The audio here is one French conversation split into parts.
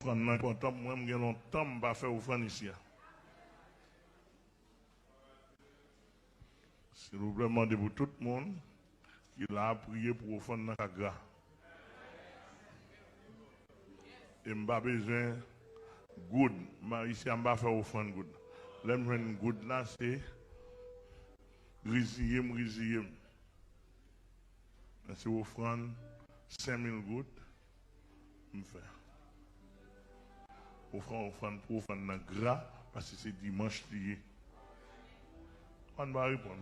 Prendre l'important, moi, je vais longtemps, je vais faire offrande ici. S'il vous plaît, demandez pour tout le monde qui a prié pour offrande dans la grâce. Et je n'ai pas besoin de good. Ici, je ne vais pas faire offrande good. L'homme good là, c'est résilier. C'est offrande 5000 gouttes. Je fais. Offrande pour offrande dans le gras parce que c'est dimanche lié. On va répondre.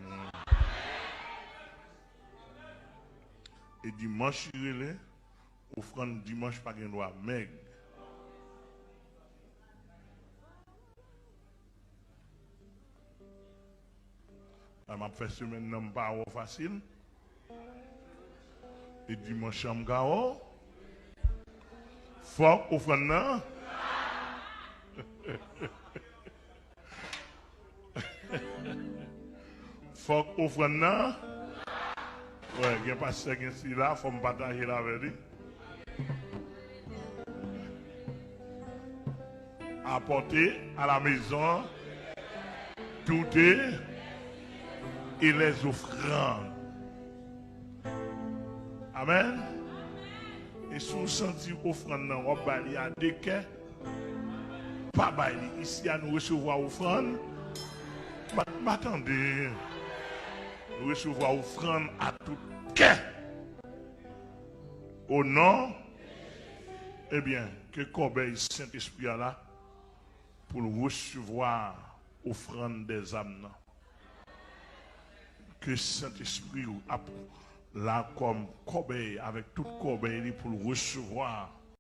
Et dimanche, offrande dimanche pas de droit maigre. Je vais faire semaine non pas facile. Et dimanche, je vais faut offrande non. Faut offrande non. Ouais, il n'y a pas de ici là, il faut me partager la avec apporter à la maison tout et les offrandes. Amen. Et si vous sentez offrande dans votre bali à des quais, pas bali ici à nous recevoir offrande. M'attendez. Nous recevoir offrande à tout quai. Au nom, eh bien, que Corbeil Saint-Esprit est là pour recevoir offrande des âmes. Que Saint-Esprit a là comme Corbeil, avec toute Corbeil pour recevoir